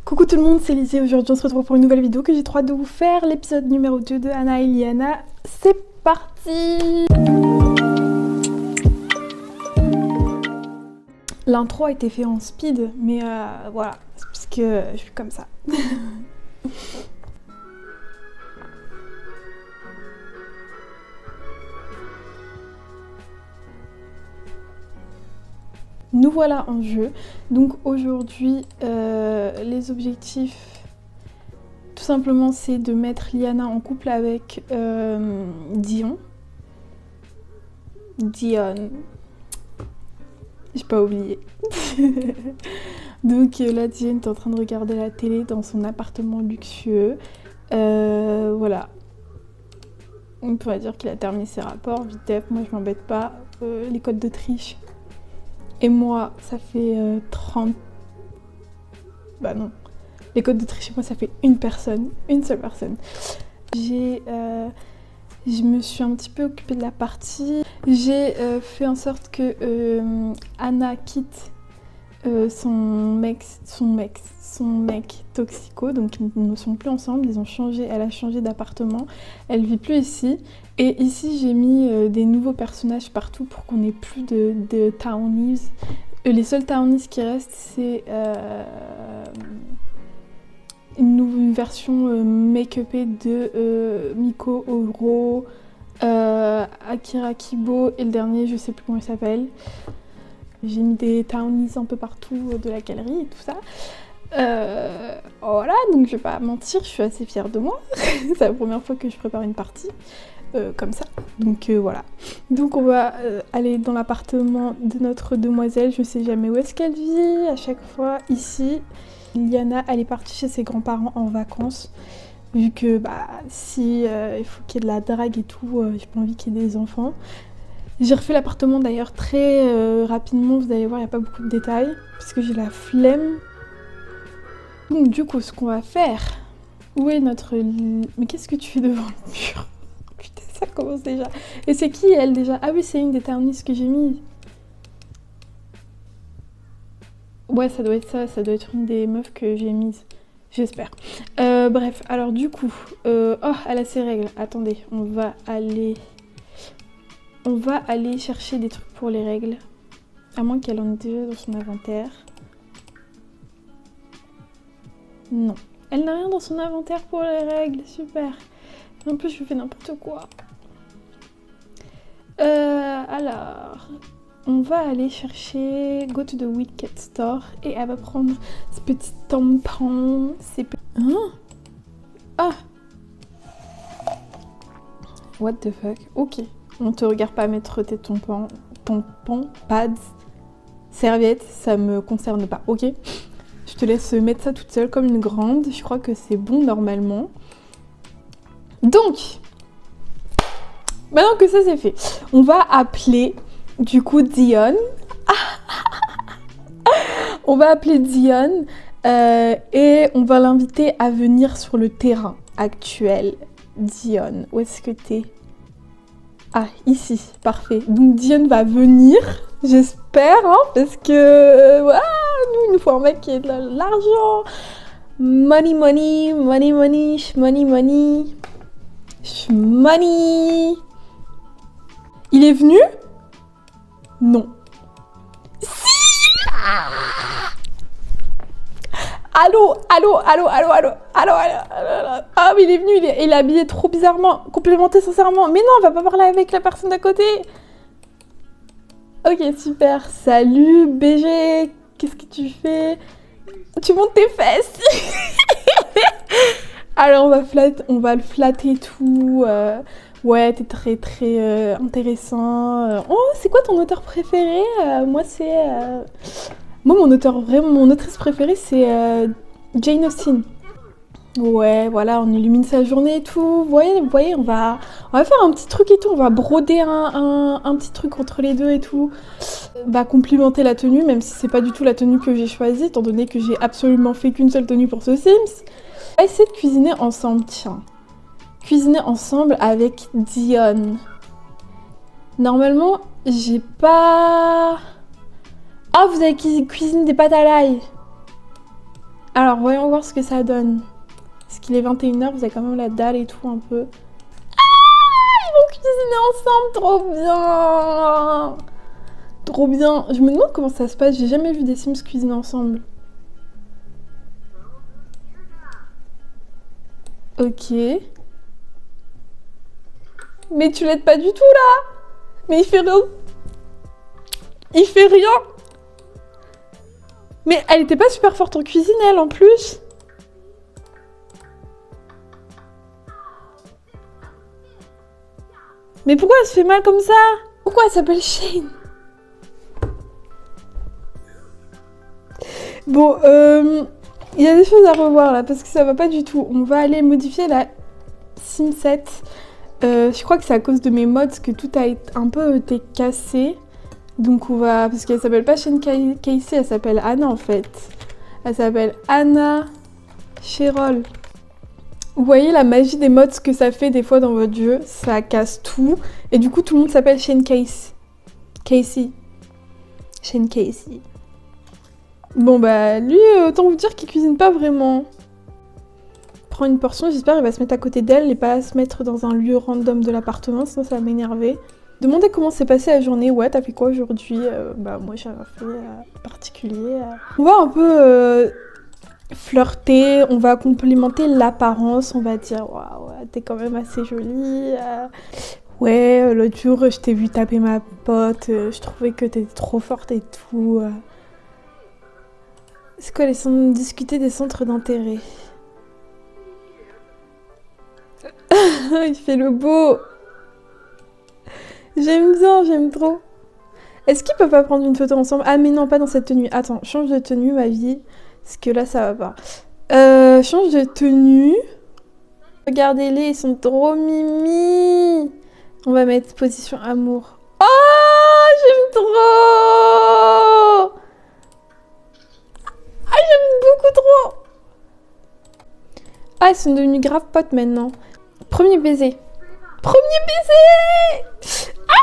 Coucou tout le monde, c'est Lizzie. Aujourd'hui on se retrouve pour une nouvelle vidéo que j'ai trop hâte de vous faire. L'épisode numéro 2 de Anna et Liana. C'est parti! L'intro a été fait en speed, mais voilà, c'est parce que je suis comme ça. Nous voilà en jeu. Donc aujourd'hui, les objectifs, tout simplement, c'est de mettre Liana en couple avec Dion. J'ai pas oublié. Donc là, Dion est en train de regarder la télé dans son appartement luxueux. Voilà. On pourrait dire qu'il a terminé ses rapports, vitef. Moi, je m'embête pas. Les codes de triche. Et moi, ça fait 30... Bah non. Les codes de triche, moi, ça fait une personne. Une seule personne. Je me suis un petit peu occupée de la partie. J'ai fait en sorte que Anna quitte son mec toxico. Donc, ils ne sont plus ensemble. Ils ont changé. Elle a changé d'appartement. Elle vit plus ici. Et ici, j'ai mis des nouveaux personnages partout pour qu'on ait plus de townies. Les seuls townies qui restent, c'est une version make-upée de Miko Oro, Akira Kibo et le dernier, je sais plus comment il s'appelle. J'ai mis des townies un peu partout de la galerie et tout ça. Voilà, donc je vais pas mentir, je suis assez fière de moi. C'est la première fois que je prépare une partie. Comme ça, donc voilà. Donc on va aller dans l'appartement de notre demoiselle. Je sais jamais où est-ce qu'elle vit. À chaque fois ici, Liana, elle est partie chez ses grands-parents en vacances. Vu que bah si il faut qu'il y ait de la drague et tout, j'ai pas envie qu'il y ait des enfants. J'ai refait l'appartement d'ailleurs très rapidement. Vous allez voir, il n'y a pas beaucoup de détails parce que j'ai la flemme. Donc du coup, ce qu'on va faire. Où est notre... Mais qu'est-ce que tu fais devant le mur? Ça commence déjà. Et c'est qui elle déjà? Ah oui, c'est une des townies que j'ai mis. Ouais, ça doit être ça doit être une des meufs que j'ai mises. J'espère. Bref, alors du coup... oh, elle a ses règles. Attendez, on va aller chercher des trucs pour les règles. À moins qu'elle en ait déjà dans son inventaire. Non. Elle n'a rien dans son inventaire pour les règles. Super. En plus, je fais n'importe quoi. Alors, on va aller chercher Go to the Wicked Store et elle va prendre ce petit tampon. Hein? Ah! What the fuck? Ok. On te regarde pas mettre tes tampons, pads, serviettes, ça me concerne pas. Ok? Je te laisse mettre ça toute seule comme une grande. Je crois que c'est bon normalement. Donc, maintenant que ça c'est fait, on va appeler du coup Dion. On va appeler Dion et on va l'inviter à venir sur le terrain actuel. Dion, où est-ce que t'es? Ah, ici, parfait. Donc Dion va venir, j'espère, hein, parce que voilà, nous il nous faut un mec qui ait de l'argent. Money, money, money, money, money, money. Money. Il est venu? Non. Si. Allô. Ah mais il est venu, il est habillé trop bizarrement, complémenté sincèrement. Mais non, on va pas parler avec la personne d'à côté. Ok, super. Salut BG, qu'est-ce que tu fais? Tu montes tes fesses. Alors on va le flatter et tout. Ouais, t'es très intéressant. Oh, c'est quoi ton auteur préféré? Moi c'est... Moi mon autrice préférée c'est Jane Austen. Ouais, voilà, on illumine sa journée et tout. Vous voyez, on va faire un petit truc et tout. On va broder un petit truc entre les deux et tout. Bah, complimenter la tenue, même si c'est pas du tout la tenue que j'ai choisie, étant donné que j'ai absolument fait qu'une seule tenue pour ce Sims. On va essayer de cuisiner ensemble, tiens. Cuisiner ensemble avec Dion. Normalement, j'ai pas... Ah, vous avez cuisiné des pâtes à l'ail. Alors, voyons voir ce que ça donne. Parce qu'il est 21h, vous avez quand même la dalle et tout un peu. Ils vont cuisiner ensemble, trop bien! Trop bien. Je me demande comment ça se passe, j'ai jamais vu des Sims cuisiner ensemble. Ok. Mais tu l'aides pas du tout là! Mais il fait rien. Il fait rien! Mais elle était pas super forte en cuisine elle en plus! Mais pourquoi elle se fait mal comme ça? Pourquoi elle s'appelle Shane? Bon, il y a des choses à revoir là parce que ça va pas du tout. On va aller modifier la Sim 7. Je crois que c'est à cause de mes mods que tout a un peu été cassé. Donc on va... Parce qu'elle s'appelle pas Shane Casey, elle s'appelle Anna en fait. Elle s'appelle Anna Sherol. Vous voyez la magie des mods que ça fait des fois dans votre jeu, ça casse tout. Et du coup tout le monde s'appelle Shane Casey. Shane Casey. Bon bah lui, autant vous dire qu'il cuisine pas vraiment. Prends une portion, j'espère qu'il va se mettre à côté d'elle et pas se mettre dans un lieu random de l'appartement, sinon ça va m'énerver. Demandez comment s'est passée la journée. Ouais, t'as fait quoi aujourd'hui? Bah moi j'ai rien fait particulier. On va un peu flirter, on va complimenter l'apparence, on va dire waouh, t'es quand même assez jolie. Ouais, l'autre jour je t'ai vu taper ma pote, je trouvais que t'étais trop forte et tout. C'est quoi les discuter des centres d'intérêt? Il fait le beau. J'aime bien, j'aime trop. Est-ce qu'ils peuvent pas prendre une photo ensemble? Ah mais non, pas dans cette tenue. Attends, change de tenue ma vie. Parce que là ça va pas. Change de tenue. Regardez-les, ils sont trop mimi. On va mettre position amour. Oh, j'aime trop. Ah, j'aime beaucoup trop. Ah, ils sont devenus grave potes maintenant. Premier baiser. Premier baiser. Ah!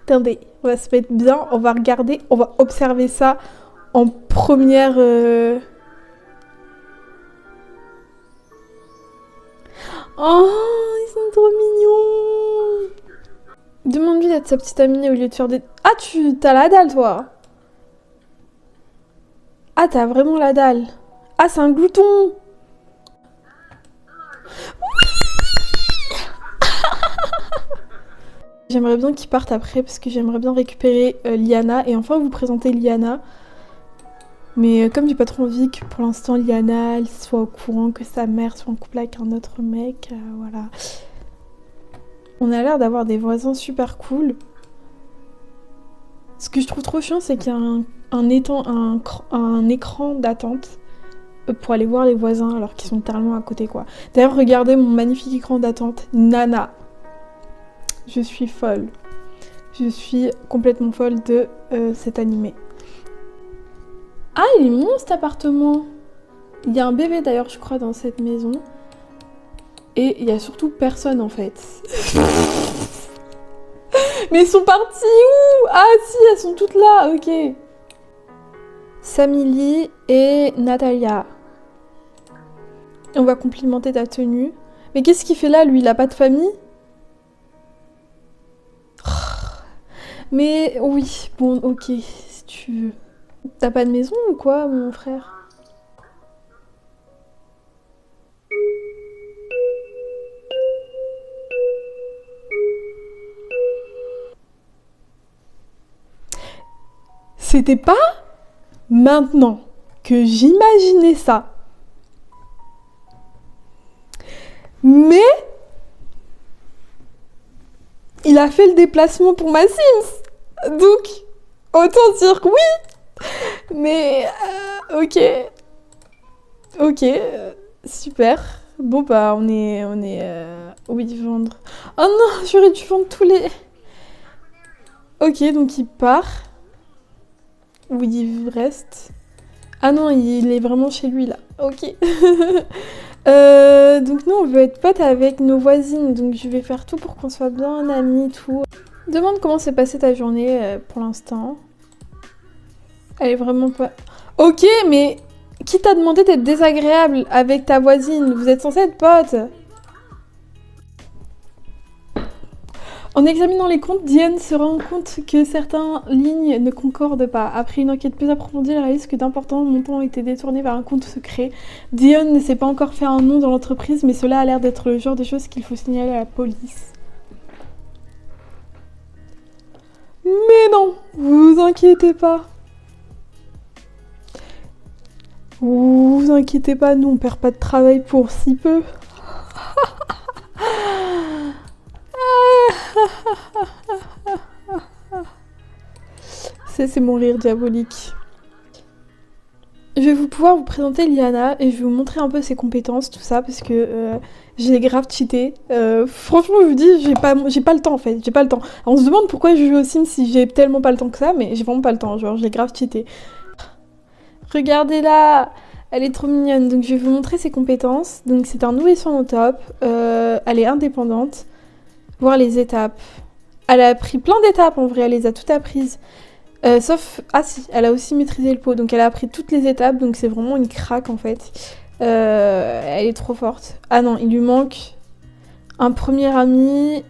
Attendez, on va se mettre bien, on va regarder, on va observer ça en première... Oh, ils sont trop mignons. Demande-lui d'être sa petite amie au lieu de faire des... Ah, t'as la dalle, toi. Ah, t'as vraiment la dalle. Ah, c'est un glouton. J'aimerais bien qu'ils partent après parce que j'aimerais bien récupérer Liana et enfin vous présenter Liana. Mais comme j'ai pas trop envie que pour l'instant Liana elle soit au courant que sa mère soit en couple avec un autre mec, voilà. On a l'air d'avoir des voisins super cool. Ce que je trouve trop chiant c'est qu'il y a un écran d'attente pour aller voir les voisins alors qu'ils sont littéralement à côté quoi. D'ailleurs regardez mon magnifique écran d'attente, Nana. Je suis folle. Je suis complètement folle de cet animé. Ah, il est mignon cet appartement. Il y a un bébé d'ailleurs, je crois, dans cette maison. Et il y a surtout personne en fait. Mais ils sont partis où? Ah si, elles sont toutes là, ok. Samili et Natalia. On va complimenter ta tenue. Mais qu'est-ce qu'il fait là, lui? Il a pas de famille? Mais oui, bon, ok, si tu veux. T'as pas de maison ou quoi, mon frère? C'était pas maintenant que j'imaginais ça. Mais il a fait le déplacement pour ma Sims. Donc, autant dire que oui. Mais, ok. Ok, super. Bon, bah, on est oui, vendre. Oh non, j'aurais dû vendre tous les... Ok, donc il part. Ou il reste. Ah non, il est vraiment chez lui, là. Ok. Donc nous, on veut être potes avec nos voisines. Donc je vais faire tout pour qu'on soit bien amis, tout. Demande comment s'est passée ta journée pour l'instant. Elle est vraiment pas... Ok, mais Qui t'a demandé d'être désagréable avec ta voisine? Vous êtes censés être potes. En examinant les comptes, Diane se rend compte que certaines lignes ne concordent pas. Après une enquête plus approfondie, elle réalise que d'importants montants ont été détournés vers un compte secret. Diane ne s'est pas encore fait un nom dans l'entreprise, mais cela a l'air d'être le genre de choses qu'il faut signaler à la police. Mais non, vous inquiétez pas. Vous inquiétez pas, nous on perd pas de travail pour si peu. C'est mon rire diabolique. Je vais pouvoir vous présenter Liana et je vais vous montrer un peu ses compétences, tout ça, parce que j'ai grave cheaté. Franchement, je vous dis, j'ai pas le temps en fait, j'ai pas le temps. Alors, on se demande pourquoi je joue aux Sims si j'ai tellement pas le temps que ça, mais j'ai vraiment pas le temps, genre j'ai grave cheaté. Regardez-la, elle est trop mignonne. Donc je vais vous montrer ses compétences. Donc c'est un nourrisson au top, elle est indépendante. Voir les étapes. Elle a appris plein d'étapes en vrai, elle les a toutes apprises. Sauf, ah si, elle a aussi maîtrisé le pot, donc elle a appris toutes les étapes, donc c'est vraiment une craque en fait. Elle est trop forte. Ah non, il lui manque un premier ami,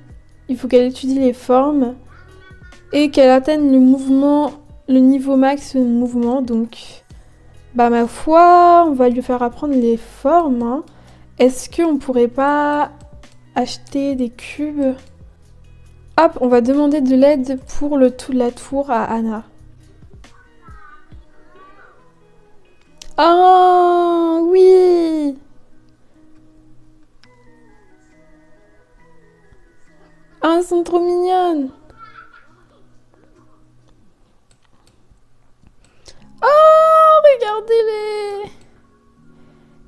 il faut qu'elle étudie les formes et qu'elle atteigne le niveau max de mouvement, donc bah ma foi, on va lui faire apprendre les formes. Hein. Est-ce qu'on pourrait pas acheter des cubes ? Hop, on va demander de l'aide pour la tour à Anna. Ah oui! Ah, elles sont trop mignonnes! Oh, regardez-les!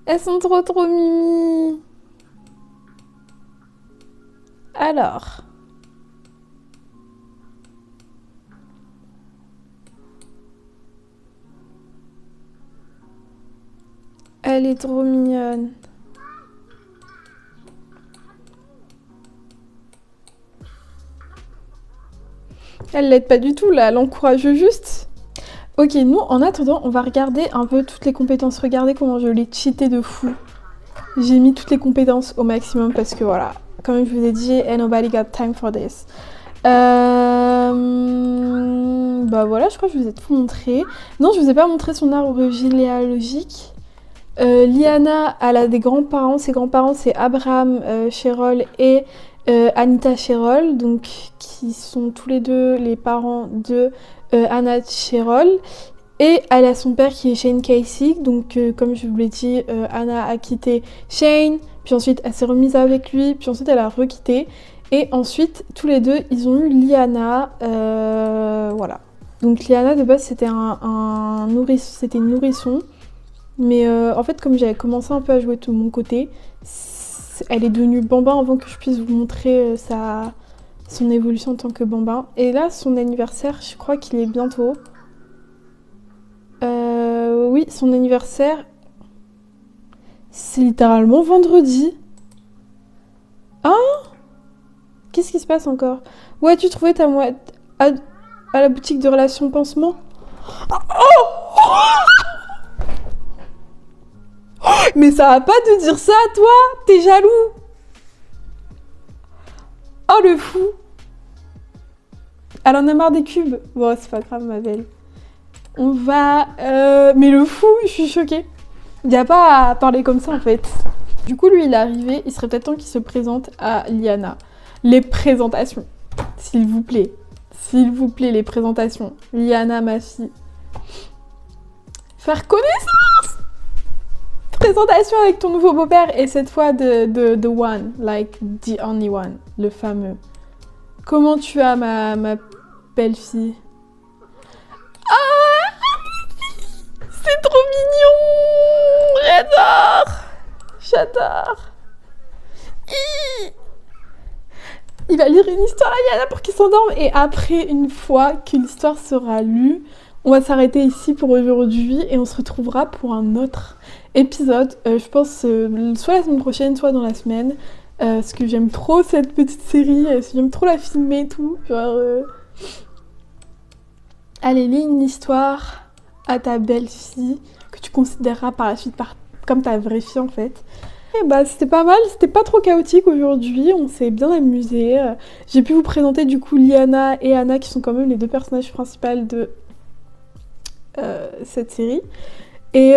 Elles sont trop mimi! Alors... Elle est trop mignonne. Elle l'aide pas du tout là, elle encourage juste. Ok, nous en attendant, on va regarder un peu toutes les compétences. Regardez comment je l'ai cheaté de fou. J'ai mis toutes les compétences au maximum parce que voilà, comme je vous ai dit, ain't nobody got time for this. Bah voilà, je crois que je vous ai tout montré. Non, je vous ai pas montré son arbre généalogique. Liana, elle a des grands-parents. Ses grands-parents, c'est Abraham Sherol et Anita Sherol, donc qui sont tous les deux les parents de Anna Sherol. Et elle a son père qui est Shane Casey, donc comme je vous l'ai dit, Anna a quitté Shane, puis ensuite elle s'est remise avec lui, puis ensuite elle a requitté. Et ensuite, tous les deux, ils ont eu Liana, voilà. Donc Liana, de base, c'était une nourrisson. Mais en fait, comme j'avais commencé un peu à jouer de mon côté, elle est devenue bambin avant que je puisse vous montrer son évolution en tant que bambin. Et là, son anniversaire, je crois qu'il est bientôt. Oui, son anniversaire, c'est littéralement vendredi. Hein? Qu'est-ce qui se passe encore? Où as-tu trouvé ta mouette? À la boutique de relations pansement? Oh! Mais ça va pas de dire ça à toi? T'es jaloux? Oh le fou! Elle en a marre des cubes. Bon, c'est pas grave ma belle. On va... Mais le fou, je suis choquée. Y a pas à parler comme ça en fait. Du coup, lui, il est arrivé. Il serait peut-être temps qu'il se présente à Liana. Les présentations. S'il vous plaît. S'il vous plaît, les présentations. Liana, ma fille. Faire connaissance! Présentation avec ton nouveau beau-père et cette fois the one, like the only one, le fameux. Comment tu as ma belle-fille? Ah! C'est trop mignon! J'adore! J'adore! Il va lire une histoire à Liana pour qu'il s'endorme et après, une fois que l'histoire sera lue, on va s'arrêter ici pour aujourd'hui et on se retrouvera pour un autre épisode, je pense soit la semaine prochaine, soit dans la semaine, parce que j'aime trop cette petite série, j'aime trop la filmer et tout, genre... Allez, lis une histoire à ta belle-fille que tu considéreras par la suite comme ta vraie fille en fait. Et bah c'était pas mal, c'était pas trop chaotique aujourd'hui, on s'est bien amusé. J'ai pu vous présenter du coup Liana et Anna qui sont quand même les deux personnages principaux de cette série. Et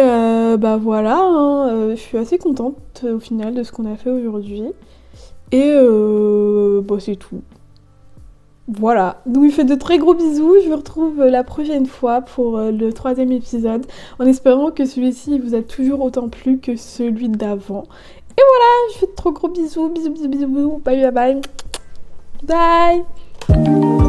bah voilà, hein, je suis assez contente au final de ce qu'on a fait aujourd'hui. Et bah c'est tout. Voilà, donc je vous fais de très gros bisous, je vous retrouve la prochaine fois pour le 3e épisode, en espérant que celui-ci vous a toujours autant plu que celui d'avant. Et voilà, je vous fais de trop gros bisous, bisous, bisous, bisous, bye bye bye, bye.